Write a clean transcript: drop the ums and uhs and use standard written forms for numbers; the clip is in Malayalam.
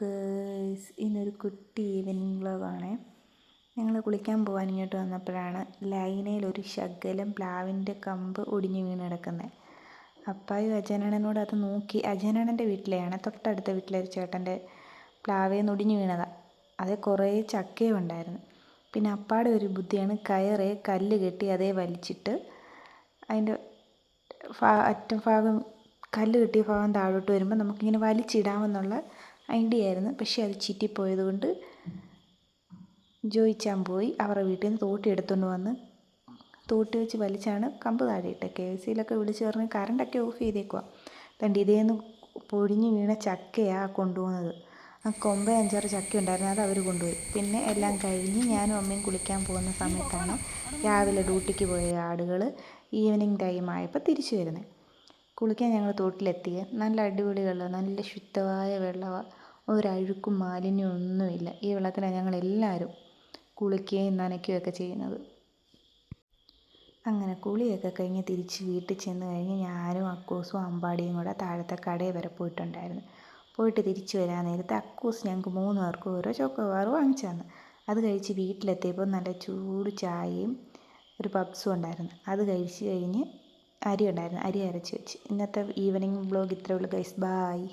ഗേയ്സ്, ഇന്നൊരു കുട്ടി ഈവനിങ് വ്ലോഗാണ്. ഞങ്ങൾ കുളിക്കാൻ പോകാൻ ഇങ്ങോട്ട് വന്നപ്പോഴാണ് ലൈനയിൽ ഒരു ശകലം പ്ലാവിൻ്റെ കമ്പ് ഒടിഞ്ഞു വീണ് കിടക്കുന്നത്. അപ്പായും അജനണനോട് അത് നോക്കി, അജനണൻ്റെ വീട്ടിലെയാണ്, തൊട്ടടുത്ത വീട്ടിലെ ഒരു ചേട്ടൻ്റെ പ്ലാവയിൽ നിന്ന് ഒടിഞ്ഞു വീണതാണ്. അത് കുറേ ചക്കയും ഉണ്ടായിരുന്നു. പിന്നെ അപ്പാടെ ഒരു ബുദ്ധിയാണ്, കയറ് കല്ല് കെട്ടി അതേ വലിച്ചിട്ട് അതിൻ്റെ അറ്റം ഭാഗം, കല്ല് കെട്ടിയ ഭാഗം താഴോട്ട് വരുമ്പോൾ നമുക്കിങ്ങനെ വലിച്ചിടാമെന്നുള്ള ഐഡിയ ആയിരുന്നു. പക്ഷേ അത് ചീറ്റിപ്പോയത് കൊണ്ട് ജോയിച്ചാൻ പോയി അവരുടെ വീട്ടിൽ നിന്ന് തോട്ടി എടുത്തുകൊണ്ട് വന്ന് തോട്ടി വെച്ച് വലിച്ചാണ് കമ്പ് താഴെയിട്ടത്. KFC-യിലൊക്കെ വിളിച്ച് പറഞ്ഞ് കറണ്ടൊക്കെ ഓഫ് ചെയ്തേക്കുക. തണ്ട് ഇതേന്ന് പൊടിഞ്ഞ് വീണ ചക്കയാണ് കൊണ്ടുപോകുന്നത്. ആ കൊമ്പ് 5-6 ചക്ക ഉണ്ടായിരുന്നു, അത് അവർ കൊണ്ടുപോയി. പിന്നെ എല്ലാം കഴിഞ്ഞ് ഞാനും അമ്മയും കുളിക്കാൻ പോകുന്ന സമയത്താണ് രാവിലെ ഡ്യൂട്ടിക്ക് പോയ ആളുകൾ ഈവനിങ് ടൈം ആയപ്പോൾ തിരിച്ചു വരുന്നത്. കുളിക്കാൻ ഞങ്ങൾ തോട്ടിലെത്തിയ നല്ല അടിപൊളി വെള്ളം, നല്ല ശുദ്ധമായ വെള്ളമാണ്. ഒരഴുക്കും മാലിന്യം ഒന്നുമില്ല. ഈ വെള്ളത്തിലാണ് ഞങ്ങളെല്ലാവരും കുളിക്കുകയും നനയ്ക്കുകയൊക്കെ ചെയ്യുന്നത്. അങ്ങനെ കുളിയൊക്കെ കഴിഞ്ഞ് തിരിച്ച് വീട്ടിൽ ചെന്ന് കഴിഞ്ഞ് ഞാനും അക്കൂസും അമ്പാടിയും കൂടെ താഴത്തെ കടയിൽ വരെ പോയിട്ടുണ്ടായിരുന്നു. പോയിട്ട് തിരിച്ച് വരാൻ നേരത്ത് അക്കൂസ് ഞങ്ങൾക്ക് 3 പേർക്കും ഓരോ ചോക്കോബാർ വാങ്ങിച്ചു തന്നു. അത് കഴിച്ച് വീട്ടിലെത്തിയപ്പോൾ നല്ല ചൂട് ചായയും ഒരു പപ്സും ഉണ്ടായിരുന്നു. അത് കഴിച്ച് കഴിഞ്ഞ് അരി ഉണ്ടായിരുന്നു, അരി അരച്ച് വെച്ച്. ഇന്നത്തെ ഈവനിങ് വ്ലോഗ് ഇത്രയേ ഉള്ളൂ ഗൈസ്. ബായ്.